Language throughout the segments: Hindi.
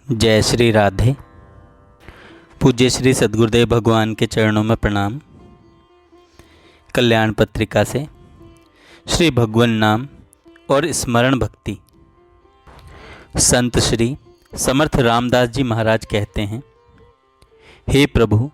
जय श्री राधे। पूज्य श्री सद्गुरुदेव भगवान के चरणों में प्रणाम। कल्याण पत्रिका से श्री भगवान नाम और स्मरण भक्ति। संत श्री समर्थ रामदास जी महाराज कहते हैं, हे प्रभु,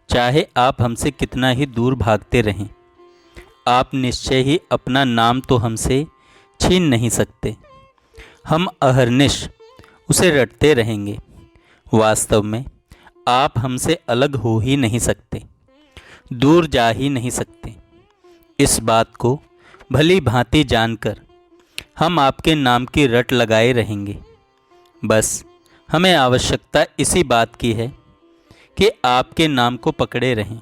चाहे आप हमसे कितना ही दूर भागते रहें, आप निश्चय ही अपना नाम तो हमसे छीन नहीं सकते। हम अहर्निश उसे रटते रहेंगे। वास्तव में आप हमसे अलग हो ही नहीं सकते, दूर जा ही नहीं सकते। इस बात को भली भांति जानकर हम आपके नाम की रट लगाए रहेंगे। बस हमें आवश्यकता इसी बात की है कि आपके नाम को पकड़े रहें,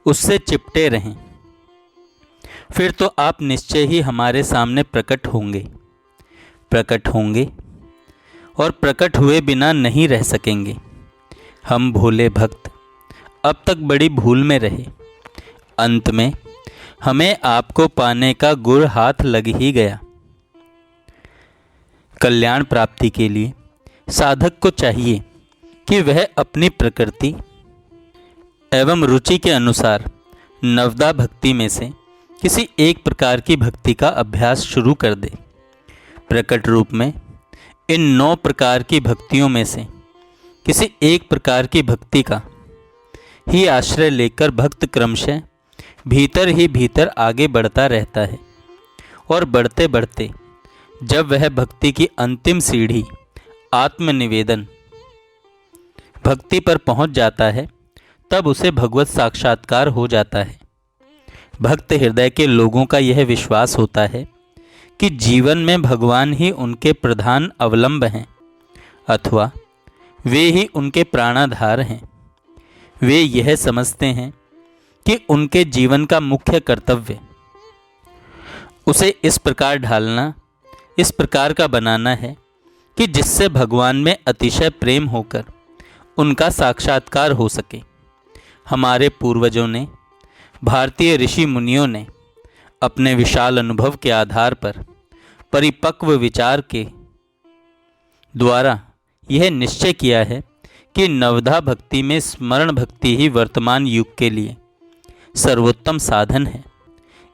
उससे चिपटे रहें। फिर तो आप निश्चय ही हमारे सामने प्रकट होंगे और प्रकट हुए बिना नहीं रह सकेंगे। हम भोले भक्त अब तक बड़ी भूल में रहे, अंत में हमें आपको पाने का गुर हाथ लग ही गया। कल्याण प्राप्ति के लिए साधक को चाहिए कि वह अपनी प्रकृति एवं रुचि के अनुसार नवदा भक्ति में से किसी एक प्रकार की भक्ति का अभ्यास शुरू कर दे। प्रकट रूप में इन 9 प्रकार की भक्तियों में से किसी एक प्रकार की भक्ति का ही आश्रय लेकर भक्त क्रमशः भीतर ही भीतर आगे बढ़ता रहता है और बढ़ते बढ़ते जब वह भक्ति की अंतिम सीढ़ी आत्मनिवेदन भक्ति पर पहुंच जाता है, तब उसे भगवत साक्षात्कार हो जाता है। भक्त हृदय के लोगों का यह विश्वास होता है कि जीवन में भगवान ही उनके प्रधान अवलंब हैं अथवा वे ही उनके प्राणाधार हैं। वे यह समझते हैं कि उनके जीवन का मुख्य कर्तव्य उसे इस प्रकार ढालना, इस प्रकार का बनाना है कि जिससे भगवान में अतिशय प्रेम होकर उनका साक्षात्कार हो सके। हमारे पूर्वजों ने, भारतीय ऋषि मुनियों ने अपने विशाल अनुभव के आधार पर परिपक्व विचार के द्वारा यह निश्चय किया है कि नवधा भक्ति में स्मरण भक्ति ही वर्तमान युग के लिए सर्वोत्तम साधन है।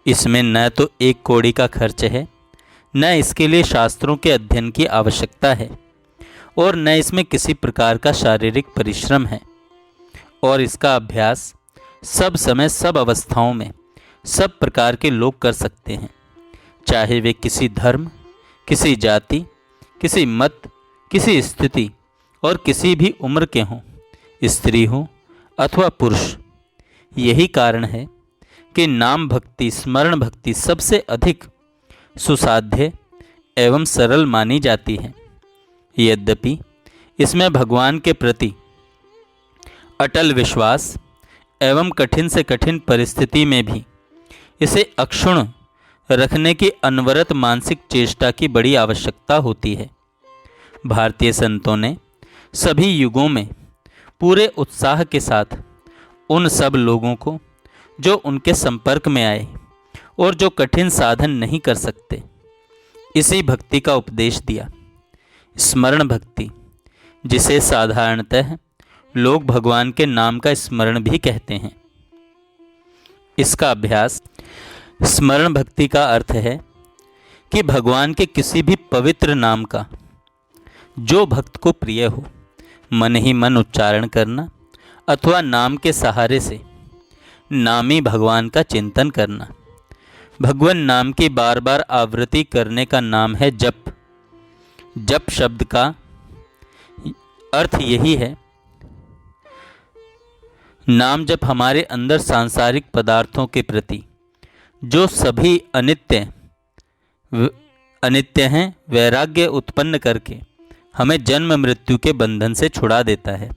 इसमें न तो एक कौड़ी का खर्च है, न इसके लिए शास्त्रों के अध्ययन की आवश्यकता है, और न इसमें किसी प्रकार का शारीरिक परिश्रम है। और इसका अभ्यास सब समय, सब अवस्थाओं में, सब प्रकार के लोग कर सकते हैं, चाहे वे किसी धर्म, किसी जाति, किसी मत, किसी स्थिति और किसी भी उम्र के हों, स्त्री हो अथवा पुरुष। यही कारण है कि नाम भक्ति, स्मरण भक्ति सबसे अधिक सुसाध्य एवं सरल मानी जाती है। यद्यपि इसमें भगवान के प्रति अटल विश्वास एवं कठिन से कठिन परिस्थिति में भी इसे अक्षुण्ण रखने की अनवरत मानसिक चेष्टा की बड़ी आवश्यकता होती है। भारतीय संतों ने सभी युगों में पूरे उत्साह के साथ उन सब लोगों को जो उनके संपर्क में आए और जो कठिन साधन नहीं कर सकते, इसी भक्ति का उपदेश दिया। स्मरण भक्ति, जिसे साधारणतः लोग भगवान के नाम का स्मरण भी कहते हैं, इसका अभ्यास स्मरण भक्ति का अर्थ है कि भगवान के किसी भी पवित्र नाम का जो भक्त को प्रिय हो, मन ही मन उच्चारण करना अथवा नाम के सहारे से नामी भगवान का चिंतन करना। भगवान नाम की बार बार आवृत्ति करने का नाम है जप। जप शब्द का अर्थ यही है। नाम जप हमारे अंदर सांसारिक पदार्थों के प्रति जो सभी अनित्य हैं, वैराग्य उत्पन्न करके हमें जन्म मृत्यु के बंधन से छुड़ा देता है।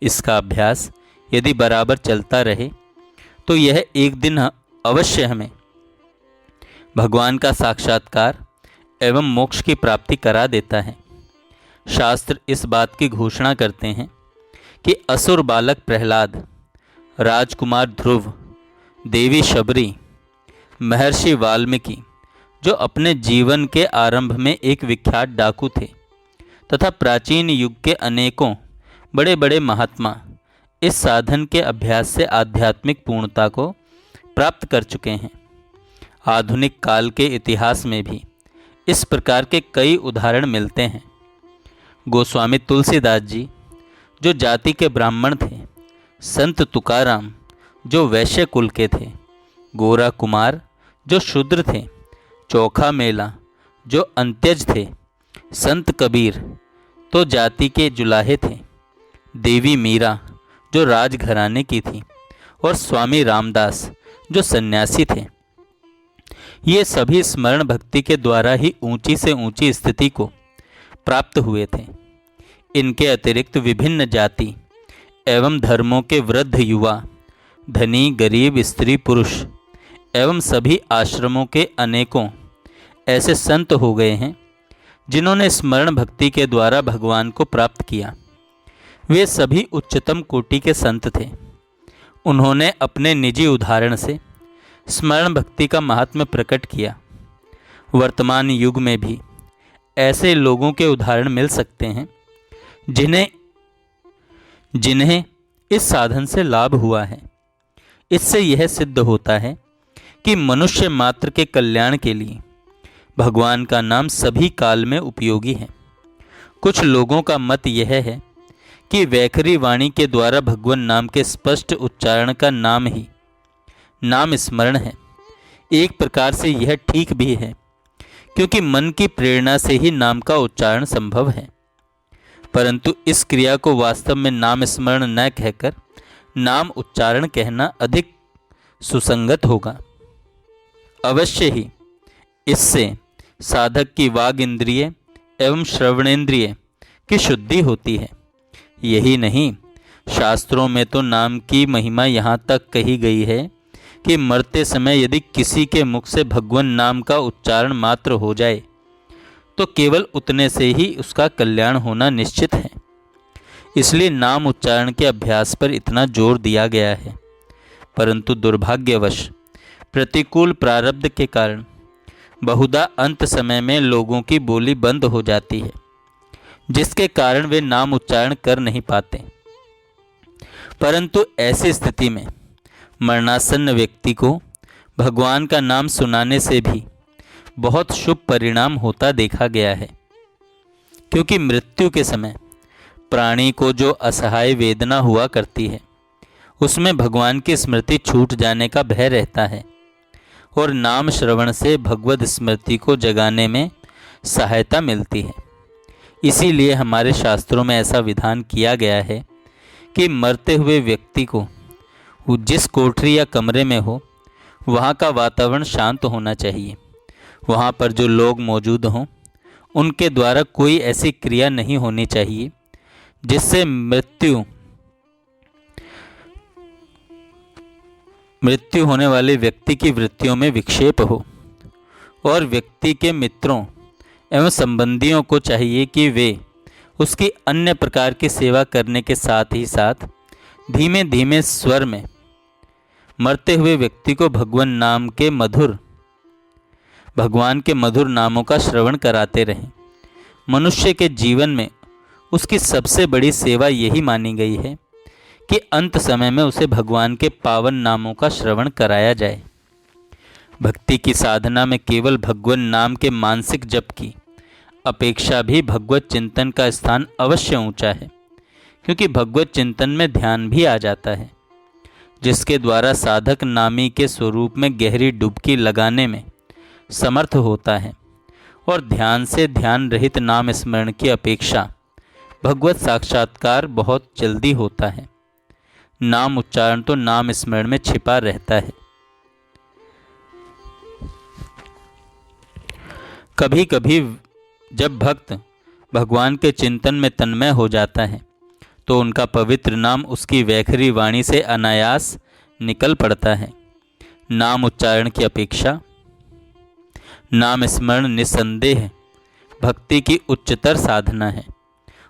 इसका अभ्यास यदि बराबर चलता रहे तो यह एक दिन अवश्य हमें भगवान का साक्षात्कार एवं मोक्ष की प्राप्ति करा देता है। शास्त्र इस बात की घोषणा करते हैं कि असुर बालक प्रहलाद, राजकुमार ध्रुव, देवी शबरी, महर्षि वाल्मीकि, जो अपने जीवन के आरंभ में एक विख्यात डाकू थे, तथा प्राचीन युग के अनेकों बड़े बड़े महात्मा इस साधन के अभ्यास से आध्यात्मिक पूर्णता को प्राप्त कर चुके हैं। आधुनिक काल के इतिहास में भी इस प्रकार के कई उदाहरण मिलते हैं। गोस्वामी तुलसीदास जी जो जाति के ब्राह्मण थे, संत तुकाराम जो वैश्य कुल के थे, गोरा कुमार जो शूद्र थे, चोखा मेला जो अंत्यज थे, संत कबीर तो जाति के जुलाहे थे, देवी मीरा जो राजघराने की थी और स्वामी रामदास जो सन्यासी थे, ये सभी स्मरण भक्ति के द्वारा ही ऊंची से ऊंची स्थिति को प्राप्त हुए थे। इनके अतिरिक्त विभिन्न जाति एवं धर्मों के वृद्ध युवा, धनी गरीब, स्त्री पुरुष एवं सभी आश्रमों के अनेकों ऐसे संत हो गए हैं जिन्होंने स्मरण भक्ति के द्वारा भगवान को प्राप्त किया। वे सभी उच्चतम कोटि के संत थे। उन्होंने अपने निजी उदाहरण से स्मरण भक्ति का महात्म्य प्रकट किया। वर्तमान युग में भी ऐसे लोगों के उदाहरण मिल सकते हैं जिन्हें इस साधन से लाभ हुआ है। इससे यह सिद्ध होता है कि मनुष्य मात्र के कल्याण के लिए भगवान का नाम सभी काल में उपयोगी है। कुछ लोगों का मत यह है कि वैखरी वाणी के द्वारा भगवान नाम के स्पष्ट उच्चारण का नाम ही नाम स्मरण है। एक प्रकार से यह ठीक भी है, क्योंकि मन की प्रेरणा से ही नाम का उच्चारण संभव है। परंतु इस क्रिया को वास्तव में नाम स्मरण न कहकर नाम उच्चारण कहना अधिक सुसंगत होगा। अवश्य ही इससे साधक की वाग इंद्रिय एवं श्रवणेंद्रिय की शुद्धि होती है। यही नहीं, शास्त्रों में तो नाम की महिमा यहाँ तक कही गई है कि मरते समय यदि किसी के मुख से भगवान नाम का उच्चारण मात्र हो जाए तो केवल उतने से ही उसका कल्याण होना निश्चित है। इसलिए नाम उच्चारण के अभ्यास पर इतना जोर दिया गया है। परंतु दुर्भाग्यवश प्रतिकूल प्रारब्ध के कारण बहुधा अंत समय में लोगों की बोली बंद हो जाती है, जिसके कारण वे नाम उच्चारण कर नहीं पाते। परंतु ऐसी स्थिति में मरणासन्न व्यक्ति को भगवान का नाम सुनाने से भी बहुत शुभ परिणाम होता देखा गया है। क्योंकि मृत्यु के समय प्राणी को जो असहाय वेदना हुआ करती है, उसमें भगवान की स्मृति छूट जाने का भय रहता है और नाम श्रवण से भगवद स्मृति को जगाने में सहायता मिलती है। इसीलिए हमारे शास्त्रों में ऐसा विधान किया गया है कि मरते हुए व्यक्ति को वो जिस कोठरी या कमरे में हो वहाँ का वातावरण शांत होना चाहिए। वहाँ पर जो लोग मौजूद हों उनके द्वारा कोई ऐसी क्रिया नहीं होनी चाहिए जिससे मृत्यु होने वाले व्यक्ति की वृत्तियों में विक्षेप हो। और व्यक्ति के मित्रों एवं संबंधियों को चाहिए कि वे उसकी अन्य प्रकार की सेवा करने के साथ ही साथ धीमे धीमे स्वर में मरते हुए व्यक्ति को भगवान के मधुर नामों का श्रवण कराते रहें। मनुष्य के जीवन में उसकी सबसे बड़ी सेवा यही मानी गई है कि अंत समय में उसे भगवान के पावन नामों का श्रवण कराया जाए। भक्ति की साधना में केवल भगवान नाम के मानसिक जप की अपेक्षा भी भगवत चिंतन का स्थान अवश्य ऊंचा है, क्योंकि भगवत चिंतन में ध्यान भी आ जाता है, जिसके द्वारा साधक नामी के स्वरूप में गहरी डुबकी लगाने में समर्थ होता है। और ध्यान से ध्यान रहित नाम स्मरण की अपेक्षा भगवत साक्षात्कार बहुत जल्दी होता है। नाम उच्चारण तो नाम स्मरण में छिपा रहता है। कभी कभी जब भक्त भगवान के चिंतन में तन्मय हो जाता है तो उनका पवित्र नाम उसकी वैखरी वाणी से अनायास निकल पड़ता है। नाम उच्चारण की अपेक्षा नाम स्मरण निस्संदेह भक्ति की उच्चतर साधना है,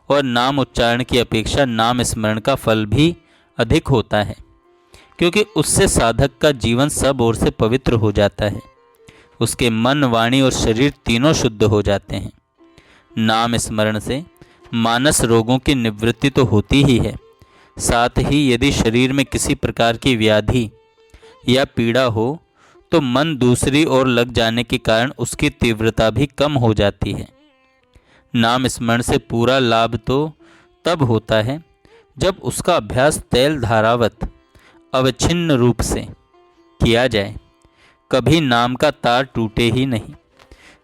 और नाम उच्चारण की अपेक्षा नाम स्मरण का फल भी अधिक होता है, क्योंकि उससे साधक का जीवन सब ओर से पवित्र हो जाता है। उसके मन, वाणी और शरीर तीनों शुद्ध हो जाते हैं। नाम स्मरण से मानस रोगों की निवृत्ति तो होती ही है, साथ ही यदि शरीर में किसी प्रकार की व्याधि या पीड़ा हो तो मन दूसरी ओर लग जाने के कारण उसकी तीव्रता भी कम हो जाती है। नाम स्मरण से पूरा लाभ तो तब होता है जब उसका अभ्यास तैल धारावत अवच्छिन्न रूप से किया जाए। कभी नाम का तार टूटे ही नहीं,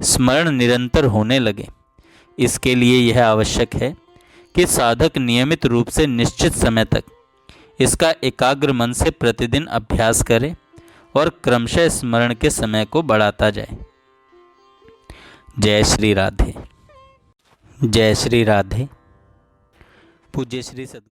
स्मरण निरंतर होने लगे। इसके लिए यह आवश्यक है कि साधक नियमित रूप से निश्चित समय तक इसका एकाग्र मन से प्रतिदिन अभ्यास करे और क्रमशः स्मरण के समय को बढ़ाता जाए। जय श्री राधे। जय श्री राधे। पूज्य श्री सद्गुरु